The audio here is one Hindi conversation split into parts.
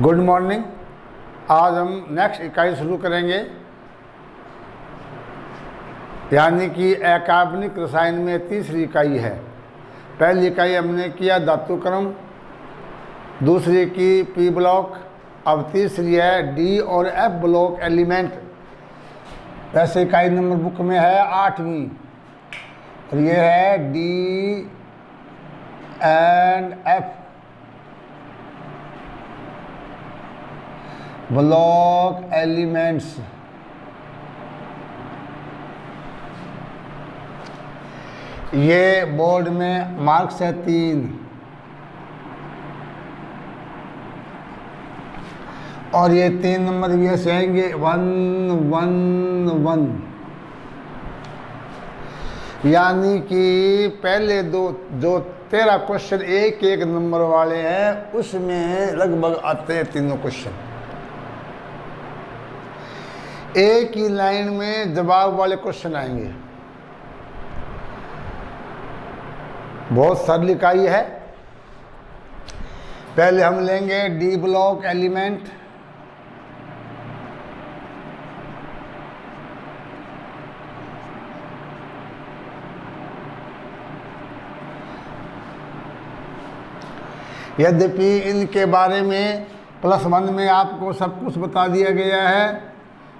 Good morning. आज हम नेक्स्ट इकाई शुरू करेंगे, यानी कि अकार्बनिक रसायन में तीसरी इकाई है। पहली इकाई हमने किया धातु क्रम, दूसरी की पी ब्लॉक, अब तीसरी है डी और एफ ब्लॉक एलिमेंट। वैसे इकाई नंबर बुक में है 8वीं और ये है D and F block elements. ये बोर्ड में मार्क्स है 3 और ये 3 नंबर भी ऐसे आएंगे 1 1 1, यानी कि पहले दो जो 13 क्वेश्चन एक एक नंबर वाले हैं उसमें लगभग आते हैं तीनों क्वेश्चन। एक ही लाइन में जवाब वाले क्वेश्चन आएंगे। बहुत सरल इकाई है। पहले हम लेंगे डी ब्लॉक एलिमेंट। यद्यपि इनके बारे में +1 में आपको सब कुछ बता दिया गया है।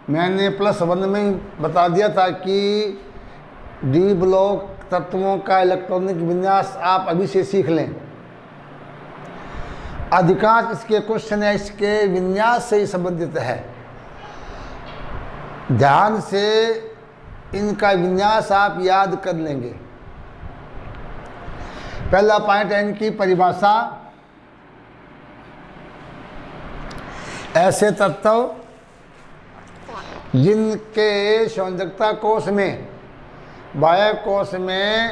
मैंने +1 में ही बता दिया था कि डी ब्लॉक तत्वों का इलेक्ट्रॉनिक विन्यास आप अभी से सीख लें। अधिकांश इसके क्वेश्चन है इसके विन्यास से ही संबंधित है। ध्यान से इनका विन्यास आप याद कर लेंगे। पहला पॉइंट है इनकी परिभाषा। ऐसे तत्व जिनके संयोजकता कोश में बाह्य कोश में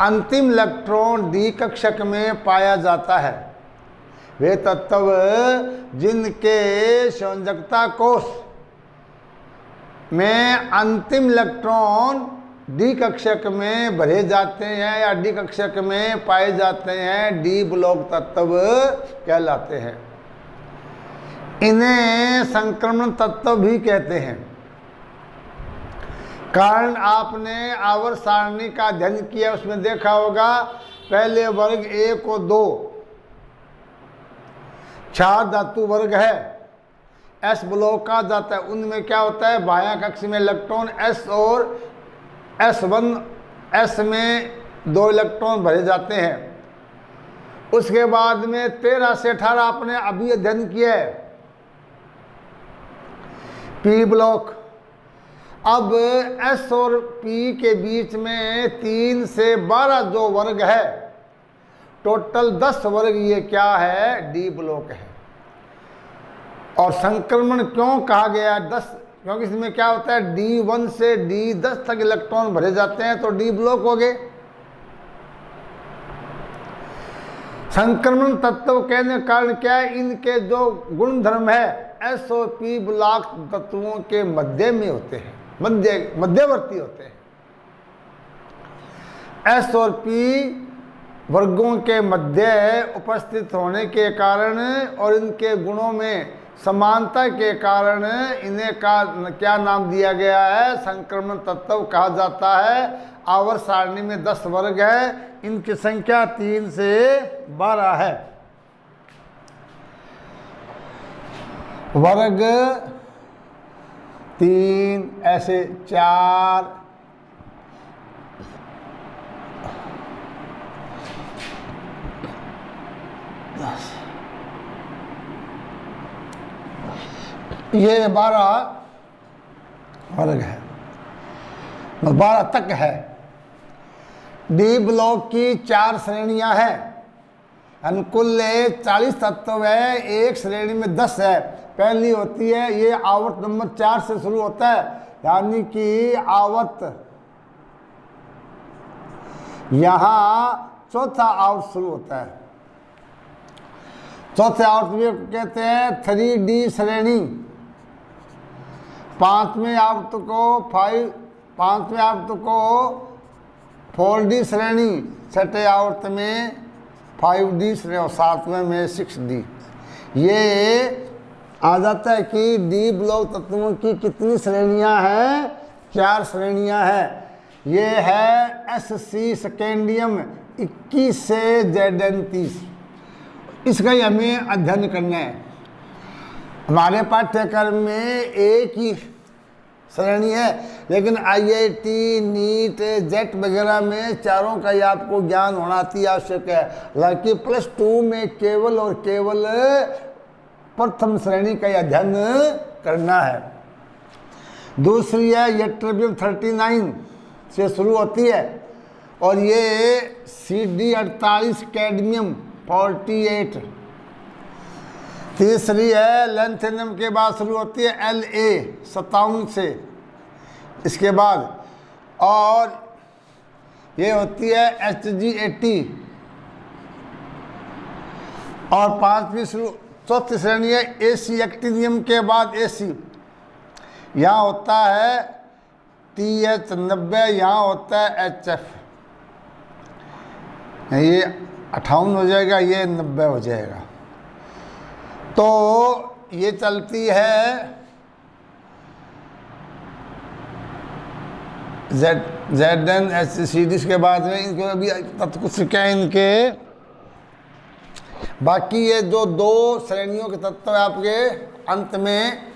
अंतिम इलेक्ट्रॉन डी कक्षक में पाया जाता है, वे तत्व जिनके संयोजकता कोश में अंतिम इलेक्ट्रॉन डी कक्षक में भरे जाते हैं या डी कक्षक में पाए जाते हैं, डी ब्लॉक तत्व कहलाते हैं। इन्हें संक्रमण तत्व भी कहते हैं। कारण आपने आवर्त सारणी का अध्ययन किया, उसमें देखा होगा पहले वर्ग 1 और 2 4 धातु वर्ग है, एस ब्लॉक कहा जाता है। उनमें क्या होता है, बाह्य कक्ष में इलेक्ट्रॉन एस और एस में 2 इलेक्ट्रॉन भरे जाते हैं। उसके बाद में 13 से 18 आपने अभी अध्ययन किया है पी ब्लॉक। अब एस और पी के बीच में 3 से 12 जो वर्ग है, टोटल 10 वर्ग, ये क्या है, डी ब्लॉक है। और संक्रमण क्यों कहा गया है 10, क्योंकि इसमें क्या होता है D1 से D10 तक इलेक्ट्रॉन भरे जाते हैं तो डी ब्लॉक हो गए। संक्रमण तत्व कहने का कारण क्या है, इनके जो गुण धर्म है एस और पी ब्लॉक तत्वों के मध्य में होते हैं, मध्यवर्ती होते हैं। एस और पी वर्गों के मध्य उपस्थित होने के कारण और इनके गुणों में समानता के कारण इन्हें क्या नाम दिया गया है, संक्रमण तत्व कहा जाता है। आवर्त सारणी में 10 वर्ग है, इनकी संख्या 3 से 12 है। वर्ग 3 ऐसे 4 ये 12 वर्ग है, 12 तक है। डी ब्लॉक की 4 श्रेणियां हैं। अनुकूल 40 तत्व है, एक श्रेणी में 10 है। पहली होती है, ये आवर्त नंबर 4 से शुरू होता है, यानी कि आवर्त यहाँ चौथा आवर्त शुरू होता है। चौथे आवर्त में कहते हैं 3D श्रेणी। 5वें आवर्त को 4D श्रेणी, छठे आवर्त में 5D श्रेणी और 7वें में 6D। ये आ जाता है कि डी ब्लॉक तत्वों की कितनी श्रेणियां हैं? 4 श्रेणियां हैं। ये है SC स्कैंडियम 21 से ZN 30। इसका ही हमें अध्ययन करना है। हमारे पाठ्यक्रम में एक ही श्रेणी है, लेकिन IIT, नीट, जेट वगैरह में चारों का ही आपको ज्ञान होना अति आवश्यक है। हालांकि +2 में केवल और केवल प्रथम श्रेणी का ही अध्ययन करना है। दूसरी है यट्रबियम 39 से शुरू होती है और ये CD 48 कैडमियम 48। तीसरी है लैंथेनियम के बाद शुरू होती है LA 57 से, इसके बाद और ये होती है HG 80 और चौथी श्रेणी है AC एक्टिनियम के बाद AC। यहाँ होता है TH 90, यहाँ होता है HF। ये 58 हो जाएगा, ये 90 हो जाएगा। तो ये चलती है ZN HCD के बाद में। इनके अभी तत्व कुछ क्या है इनके। बाकी ये जो 2 श्रेणियों के तत्व है आपके अंत में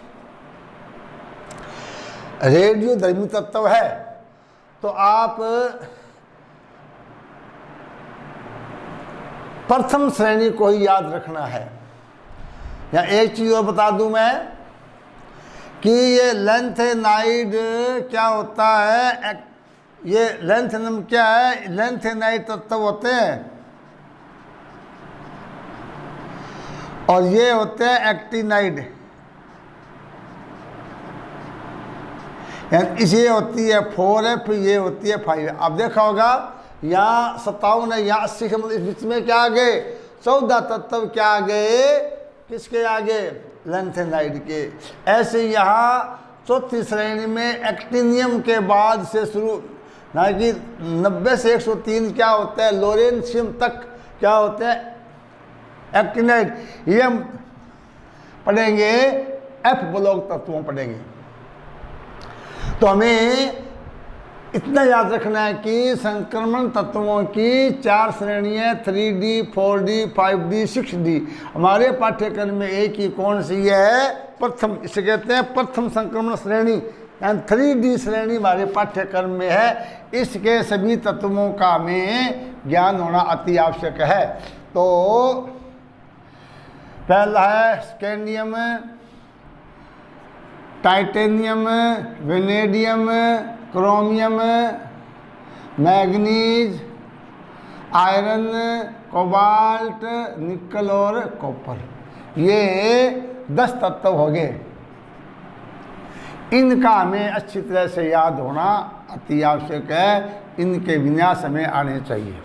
रेडियोधर्मी तत्व है, तो आप प्रथम श्रेणी को ही याद रखना है। या एक चीज और बता दूं मैं कि ये लैंथेनाइड क्या होता है। ये लैंथेनम क्या है? लैंथेनाइड तत्व होते हैं और ये होते हैं एक्टिनाइड। यानी इसे होती है 4 है, फिर ये होती है 5 है। अब देखा होगा यहाँ 57 है, यहाँ 80 के, मतलब इस बीच में क्या आ गए? 14 तत्व क्या आ गए? किसके आगे? लैंथेनाइड के। ऐसे यहाँ चौथी श्रेणी में एक्टिनियम के बाद से शुरू, ना कि 90 से 103 क्या होता है? लोरेंशियम तक क्या होता है? एक्टिनाइड। ये हम पढ़ेंगे F ब्लॉक तत्वों पढ़ेंगे। तो हमें इतना याद रखना है कि संक्रमण तत्वों की 4 श्रेणियाँ 3D, 4D, 5D, 6D। हमारे पाठ्यक्रम में एक ही कौन सी है? प्रथम। इसे कहते हैं प्रथम संक्रमण श्रेणी, यानी 3D श्रेणी हमारे पाठ्यक्रम में है। इसके सभी तत्वों का हमें ज्ञान होना अति आवश्यक है। तो पहला है scandium, titanium, vanadium, chromium, manganese, iron, cobalt, निकल और कॉपर। ये 10 तत्व हो गए। इनका हमें अच्छी तरह से याद होना अति आवश्यक है। इनके विन्यास हमें आने चाहिए।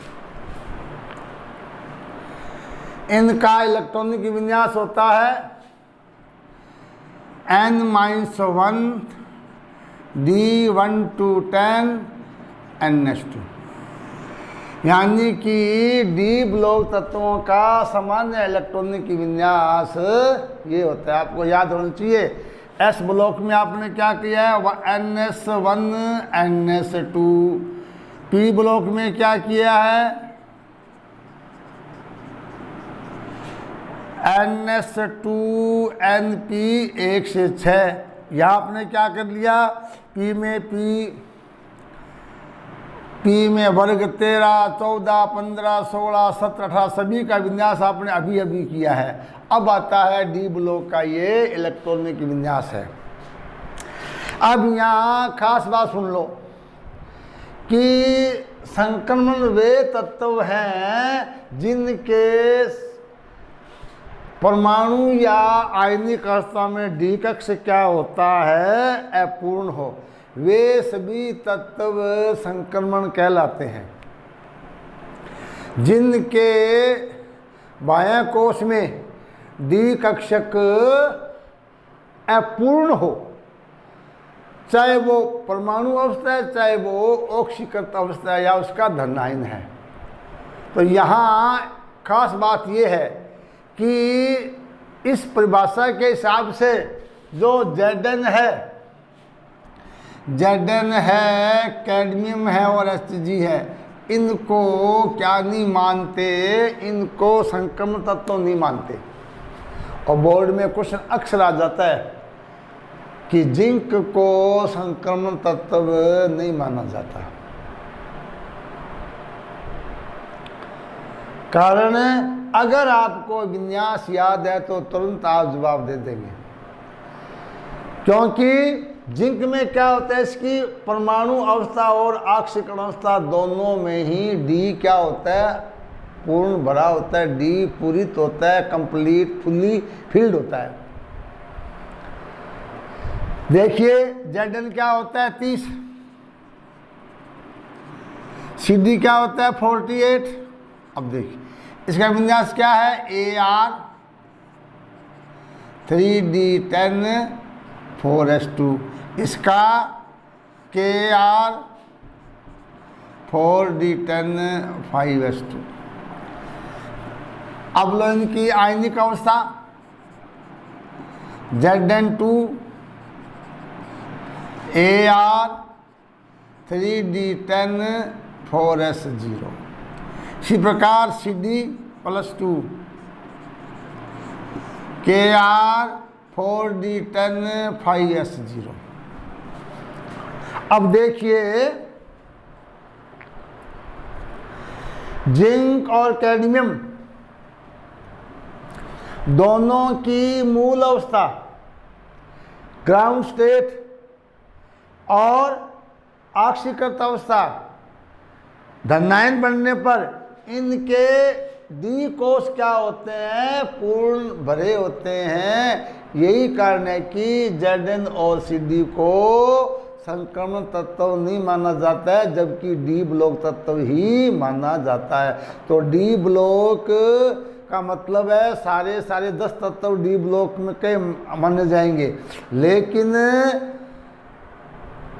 इनका इलेक्ट्रॉनिक विन्यास होता है N-1 D1 to 10 NS2, यानी कि डी ब्लॉक तत्वों का सामान्य इलेक्ट्रॉनिक विन्यास ये होता है। आपको याद होना चाहिए। एस ब्लॉक में आपने क्या किया है? NS1 NS2। पी ब्लॉक में क्या किया है? NS2 NP 1 से 6। यहाँ आपने क्या कर लिया? पी में वर्ग 13, 14, 15, 16, 17, 18 सभी का विन्यास आपने अभी अभी किया है। अब आता है डी ब्लॉक का ये इलेक्ट्रॉनिक विन्यास है। अब यहाँ खास बात सुन लो कि संक्रमण वे तत्व हैं जिनके परमाणु या आयनिक अवस्था में डी कक्ष क्या होता है? अपूर्ण हो। वे सभी तत्व संक्रमण कहलाते हैं। जिनके बाह्य कोश में डी कक्षक अपूर्ण हो, चाहे वो परमाणु अवस्था है, चाहे वो ऑक्सीकृत अवस्था है या उसका धनायन है। तो यहाँ खास बात ये है कि इस परिभाषा के हिसाब से जो Zn है, कैडमियम है और Hg है, इनको क्या नहीं मानते, इनको संक्रमण तत्व नहीं मानते। और बोर्ड में क्वेश्चन अक्सर आ जाता है कि जिंक को संक्रमण तत्व नहीं माना जाता। कारण अगर आपको विन्यास याद है तो तुरंत आप जवाब दे देंगे, क्योंकि जिंक में क्या होता है, इसकी परमाणु अवस्था और आक्सीकरण अवस्था दोनों में ही डी क्या होता है, पूर्ण भरा होता है, डी पूरित होता है, कंप्लीट फुल्ली फिल्ड होता है। देखिए Zn क्या होता है 30, Cd क्या होता है 48। अब देखिए इसका विन्यास क्या है, Ar 3D10 4s2, इसका Kr 4D10 5s2। अब लो इनकी आयनिक अवस्था, Zn2 Ar 3D10 4s0। इसी प्रकार Cd+2 Kr 4D10 5s0। अब देखिए जिंक और कैडमियम दोनों की मूल अवस्था, ग्राउंड स्टेट और ऑक्सीकृत अवस्था धनायन बनने पर इनके डी कोष क्या होते हैं, पूर्ण भरे होते हैं। यही कारण है कि Zn और Cd को संक्रमण तत्व नहीं माना जाता है, जबकि डी ब्लॉक तत्व ही माना जाता है। तो डी ब्लॉक का मतलब है सारे 10 तत्व डी ब्लॉक में के माने जाएंगे, लेकिन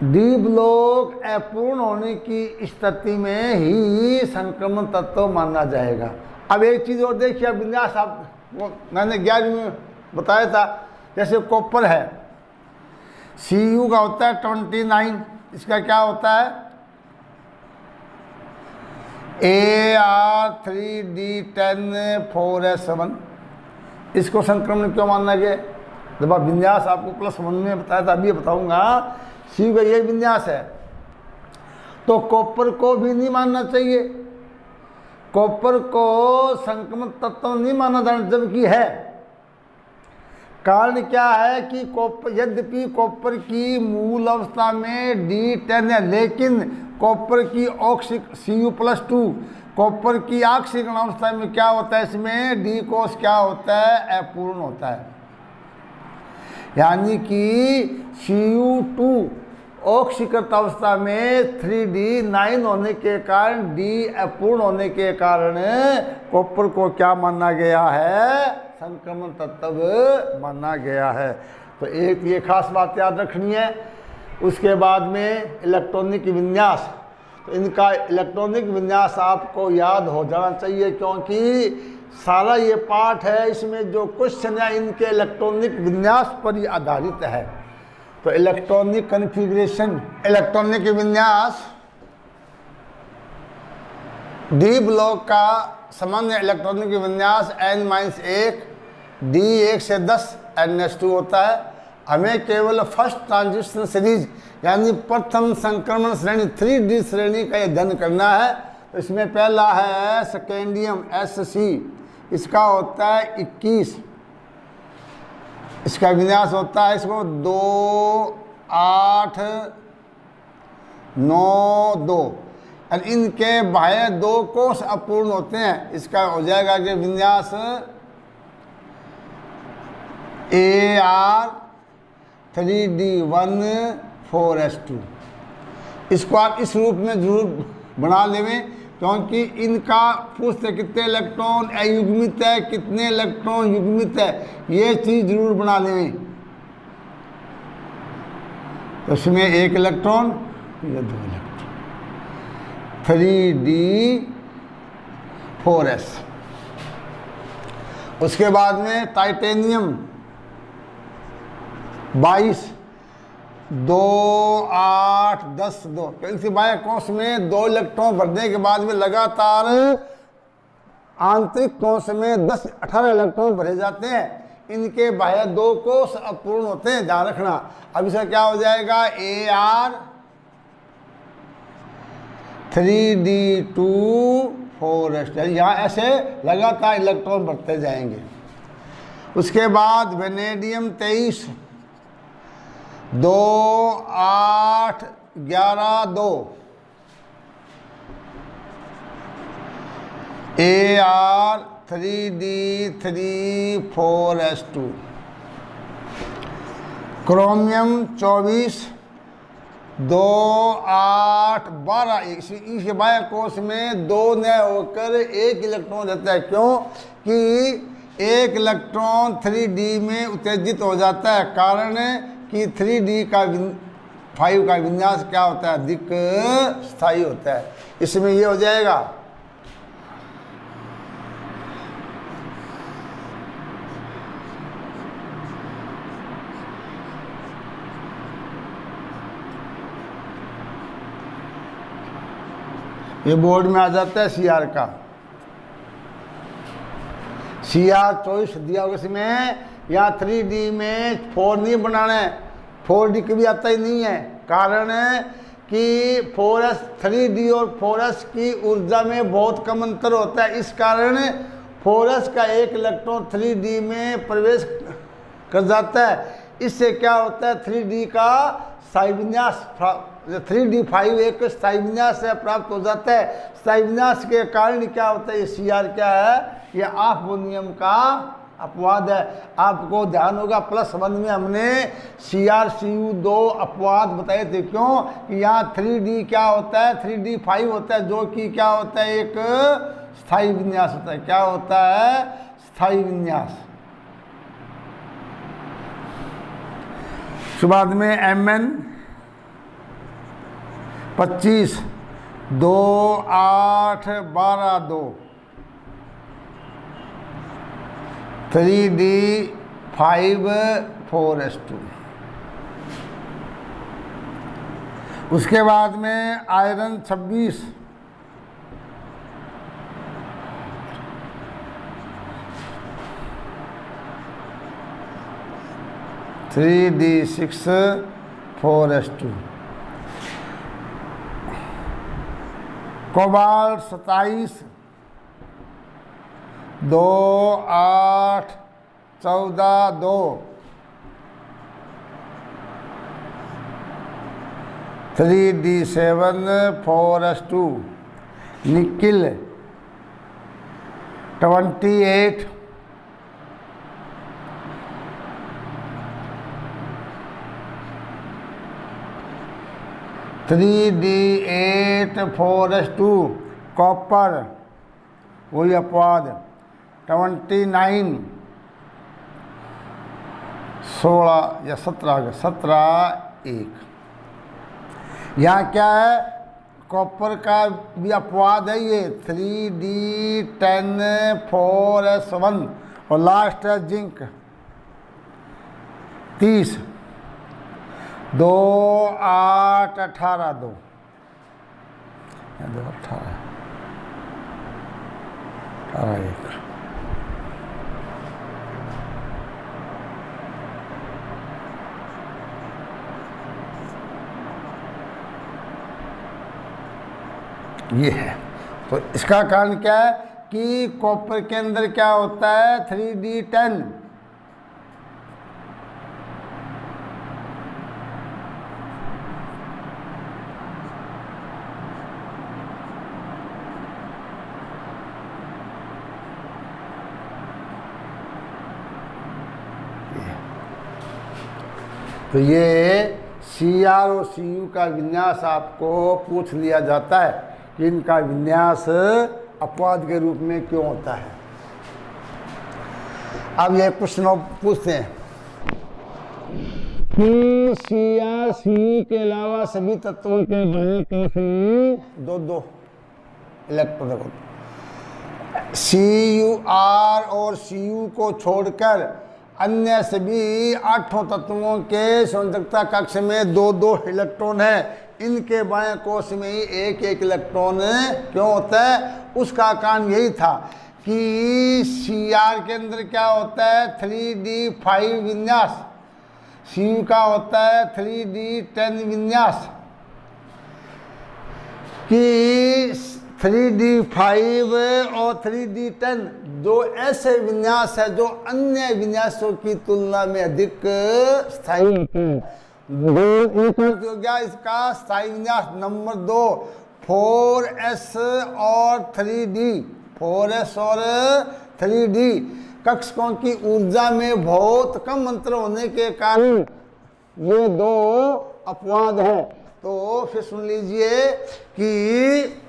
डी ब्लॉक अपूर्ण होने की स्थिति में ही संक्रमण तत्व माना जाएगा। अब एक चीज़ और देखिए, विन्यास आपको मैंने 11वीं में बताया था, जैसे कॉपर है, Cu का होता है 29, इसका क्या होता है Ar 3D10 4s1। इसको संक्रमण क्यों माना गया, जब आप विन्यास आपको +1 में बताया था, अभी बताऊंगा। Cu का ये विन्यास है, तो कॉपर को भी नहीं मानना चाहिए, कॉपर को संक्रमण तत्व नहीं माना जाना, जबकि है। कारण क्या है कि कॉपर, यद्यपि कॉपर की मूल अवस्था में D10 है, लेकिन कॉपर की Cu+2 कॉपर की ऑक्सीकरण अवस्था में क्या होता है, इसमें डी कोष क्या होता है, अपूर्ण होता है। यानी कि Cu2 ऑक्सीकृत अवस्था में 3D9 होने के कारण, डी अपूर्ण होने के कारण कॉपर को क्या माना गया है, संक्रमण तत्व माना गया है। तो एक ये खास बात याद रखनी है। उसके बाद में इलेक्ट्रॉनिक विन्यास, तो इनका इलेक्ट्रॉनिक विन्यास आपको याद हो जाना चाहिए, क्योंकि सारा ये पाठ है, इसमें जो क्वेश्चन है इनके इलेक्ट्रॉनिक विन्यास पर ही आधारित है। तो इलेक्ट्रॉनिक कॉन्फ़िगरेशन, इलेक्ट्रॉनिक विन्यास, डी ब्लॉक का सामान्य इलेक्ट्रॉनिक विन्यास n-1 D1 से 10 ns2 होता है। हमें केवल फर्स्ट ट्रांजिशन सीरीज यानी प्रथम संक्रमण श्रेणी 3D श्रेणी का अध्ययन करना है। तो इसमें पहला है स्कैंडियम Sc, इसका होता है 21, इसका विन्यास होता है इसको 2, 8, 9, 2, और इनके बाह्य 2 कोष अपूर्ण होते हैं। इसका हो जाएगा कि विन्यास Ar 3D1 4s2। इसको आप इस रूप में जरूर बना लेवें, क्योंकि इनका पूछते कितने इलेक्ट्रॉन अयुग्मित है, कितने इलेक्ट्रॉन युग्मित है, ये चीज़ जरूर बना लें। तो इसमें 1 इलेक्ट्रॉन या 2 इलेक्ट्रॉन, 3D4s। उसके बाद में टाइटेनियम 22, 2, 8, 10, 2। इसी बाह्य कोश में 2 इलेक्ट्रॉन भरने के बाद में लगातार आंतरिक कोश में 18 इलेक्ट्रॉन भरे जाते हैं। इनके बाह्य 2 कोश अपूर्ण होते हैं, ध्यान रखना। अब इसका क्या हो जाएगा, Ar 3d2 4s। यहाँ ऐसे लगातार इलेक्ट्रॉन बढ़ते जाएंगे। उसके बाद vanadium 23, 2, 8, 11, 2। Ar 3d3 4s2। Chromium 24, 2, 8, 12। इसके बाह्य कोश में 2 न होकर 1 इलेक्ट्रॉन रहता है। क्यों कि 1 इलेक्ट्रॉन 3d में उत्तेजित हो जाता है। कारण कि 3d का 5 का विन्यास क्या होता है, अधिक स्थायी होता है। इसमें ये हो जाएगा। ये बोर्ड में आ जाता है Cr का। Cr 24 दिया होगा इसमें। यहाँ 3d में 4 नहीं बनाना है, 4d कभी आता ही नहीं है। कारण है कि 4s 3d और 4s की ऊर्जा में बहुत कम अंतर होता है। इस कारण 4s का 1 इलेक्ट्रॉन 3d में प्रवेश कर जाता है। इससे क्या होता है, 3d का स्थायी विन्यास 3d5 एक स्थायी विन्यास से प्राप्त हो जाता है। स्थायी विन्यास के कारण क्या होता है, ये Cr क्या है, ये ऑफ-बोनियम का अपवाद है। आपको ध्यान होगा +1 में हमने CrCu2 अपवाद बताए थे। क्यों कि यहाँ 3d क्या होता है, 3d5 होता है, जो कि क्या होता है, एक स्थायी विन्यास होता है। क्या होता है, स्थायी विन्यास। उसके बाद में Mn 25, 2, 8, 12, 2। 3d5 4s2। उसके बाद में iron 26, 3d6 4s2। Cobalt 27, 2, 8, 14, 2। 3d7 4s2। Nickel 28, 3d8 4s2। Copper वही अपवाद 29, 16 या 17, 17, 1। यहाँ क्या है, कॉपर का भी अपवाद है ये 3d10 4s1। और लास्ट है जिंक 30, 2, 8, 18, 2। 18, 1। ये है। तो इसका कारण क्या है कि कॉपर के अंदर क्या होता है, 3d10। तो ये Cr और Cu का विन्यास आपको पूछ लिया जाता है कि इनका विन्यास अपवाद के रूप में क्यों होता है। अब ये प्रश्न पूछते हैं कि Cr Cu के अलावा सभी तत्वों के बाह्य कोश में 2-2 इलेक्ट्रॉन। CuR और Cu को छोड़कर अन्य सभी 8 तत्वों के संयोजकता कक्ष में 2-2 इलेक्ट्रॉन है। इनके बाएं कोश में ही 1-1 इलेक्ट्रॉन क्यों होता है? उसका कारण यही था कि Cr के अंदर क्या होता है? 3d5 विन्यास, Cu का होता है 3d10 विन्यास, कि 3d5 और 3d10 दो ऐसे विन्यास है जो अन्य विन्यासों की तुलना में अधिक स्थायी होते हैं। हो गया इसका स्थायी विन्यास। नंबर 2 4s और 3d, 4s और 3d कक्षकों की ऊर्जा में बहुत कम अंतर होने के कारण ये दो अपवाद हैं। तो फिर सुन लीजिए कि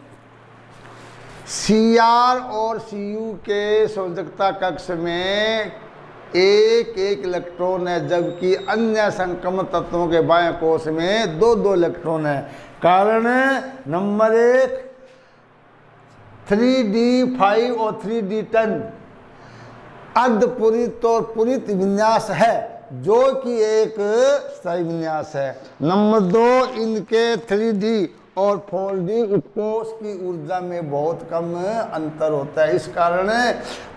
Cr और Cu के संयोजकता कक्ष में 1-1 इलेक्ट्रॉन है, जबकि अन्य संक्रमण तत्वों के बाएं कोश में 2-2 इलेक्ट्रॉन है। कारण नंबर 1 3d5 और 3d10 अर्धपूरित और पूरित विन्यास है, जो कि एक स्थायी विन्यास है। नंबर 2 इनके 3d और 4d उत्कोष की ऊर्जा में बहुत कम अंतर होता है। इस कारण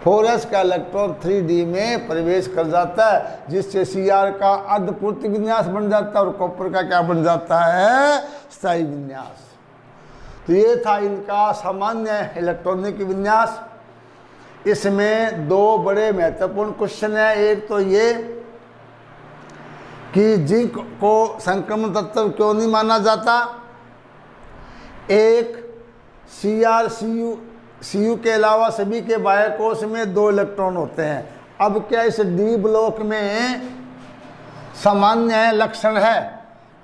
4s का इलेक्ट्रॉन 3d में प्रवेश कर जाता है, जिससे Cr का अर्धपूरित विन्यास बन जाता है और कॉपर का क्या बन जाता है? स्थायी विन्यास। तो ये था इनका सामान्य इलेक्ट्रॉनिक विन्यास। इसमें 2 बड़े महत्वपूर्ण क्वेश्चन है। एक तो ये कि जिंक को संक्रमण तत्व क्यों नहीं माना जाता। एक Cr Cu के अलावा सभी के बाह्य कोश में 2 इलेक्ट्रॉन होते हैं। अब क्या इस डी ब्लॉक में सामान्य लक्षण है,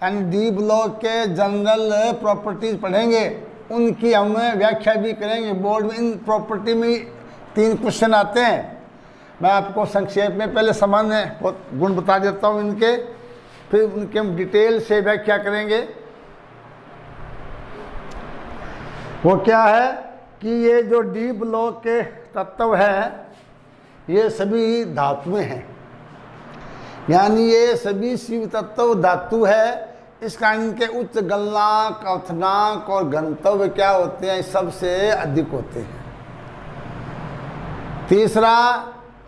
यानी डी ब्लॉक के जनरल प्रॉपर्टीज पढ़ेंगे, उनकी हम व्याख्या भी करेंगे। बोर्ड में इन प्रॉपर्टी में 3 क्वेश्चन आते हैं। मैं आपको संक्षेप में पहले सामान्य गुण बता देता हूँ इनके, फिर उनके हम डिटेल से व्याख्या करेंगे। वो क्या है कि ये जो डी ब्लॉक के तत्व हैं ये सभी धातुएं हैं, यानी ये सभी शिव तत्व धातु है। इस कारण इनके उच्च गलनांक, अवथनांक और घनत्व क्या होते हैं? सबसे अधिक होते हैं। तीसरा,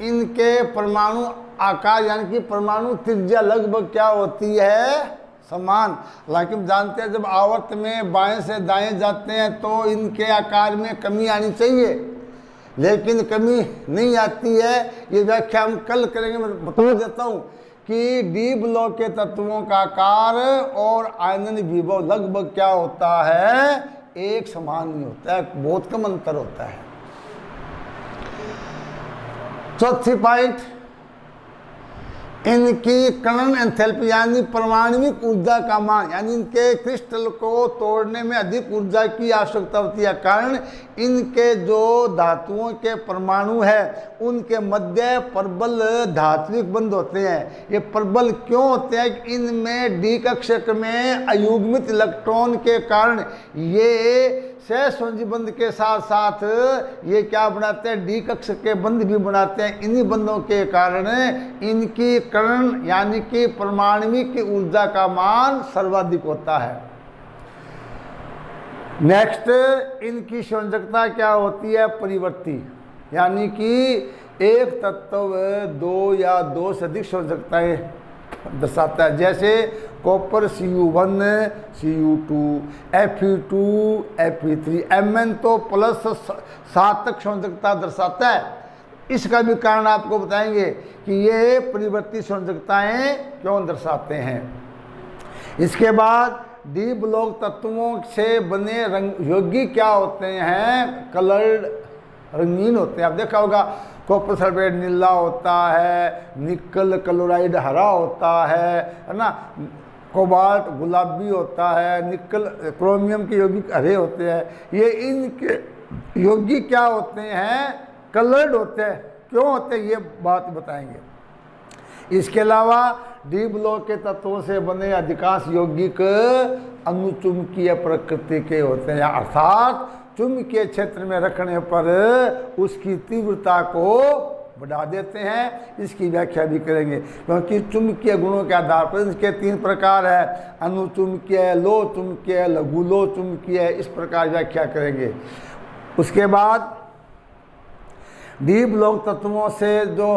इनके परमाणु आकार यानी कि परमाणु त्रिज्या लगभग क्या होती है? समान। हालांकि हम जानते हैं जब आवर्त में बाएं से दाएं जाते हैं तो इनके आकार में कमी आनी चाहिए, लेकिन कमी नहीं आती है। ये व्याख्या हम कल करेंगे। मैं बता देता हूँ कि डी ब्लॉक के तत्वों का आकार और आयनन विभव लगभग क्या होता है? एक समान नहीं होता है, बहुत कम अंतर होता है। चौथी पॉइंट, इनकी कणन एंथैल्पी यानी परमाणविक ऊर्जा का मान, यानी इनके क्रिस्टल को तोड़ने में अधिक ऊर्जा की आवश्यकता होती है। कारण इनके जो धातुओं के परमाणु है उनके मध्य प्रबल धात्विक बंध होते हैं। ये प्रबल क्यों होते हैं? इनमें डी कक्षक में अयुग्मित इलेक्ट्रॉन के कारण ये सहसंयोजी बंध के साथ साथ ये क्या बनाते हैं? डी कक्षक के बंध भी बनाते हैं। इन्हीं बंधों के कारण इनकी कण यानी कि परमाणविक ऊर्जा का मान सर्वाधिक होता है। नेक्स्ट, इनकी संयोजकता क्या होती है? परिवर्ती, यानी कि एक तत्व 2 या 2 से अधिक संयोजकताएं दर्शाता है। जैसे copper Cu1, Cu2, Fe2, Fe3, Mn तो प्लस 7 तक संयोजकता दर्शाता है। इसका भी कारण आपको बताएंगे कि ये परिवर्ती संयोजकताएं क्यों दर्शाते हैं। इसके बाद डी ब्लॉक तत्वों से बने रंग योगी क्या होते हैं? कलर्ड, रंगीन होते हैं। आप देखा होगा कॉपर सल्फेट नीला होता है, निकल क्लोराइड हरा होता है ना, कोबाल्ट गुलाबी होता है, निकल क्रोमियम के यौगिक हरे होते हैं। ये इनके यौगिक क्या होते हैं? कलर्ड होते हैं। क्यों होते हैं? ये बात बताएंगे। इसके अलावा डी ब्लॉक के तत्वों से बने अधिकांश यौगिक अनुचुंबकीय प्रकृति के होते हैं, अर्थात चुंबकीय क्षेत्र में रखने पर उसकी तीव्रता को बढ़ा देते हैं। इसकी व्याख्या भी करेंगे, क्योंकि चुंबकीय गुणों के आधार पर इसके 3 प्रकार है, अनुचुंबकीय, लो चुंबकीय, लघु लो चुंबकीय, इस प्रकार व्याख्या करेंगे। उसके बाद डी ब्लॉक तत्वों से जो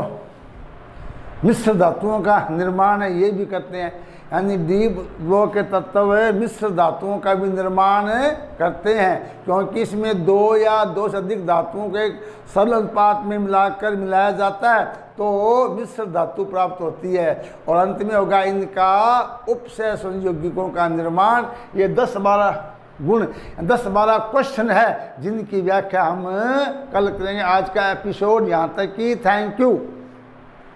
मिश्र धातुओं का निर्माण है ये भी करते हैं, यानी डी ब्लॉक के तत्व मिश्र धातुओं का भी निर्माण करते हैं, क्योंकि इसमें 2 या 2 से अधिक धातुओं के सरल अनुपात में मिलाया जाता है तो मिश्र धातु प्राप्त होती है। और अंत में होगा इनका उपसय संयोगिकों का निर्माण। ये 10-12 गुण, 10-12 क्वेश्चन है जिनकी व्याख्या हम कल करेंगे। आज का एपिसोड यहाँ तक ही। Thank you.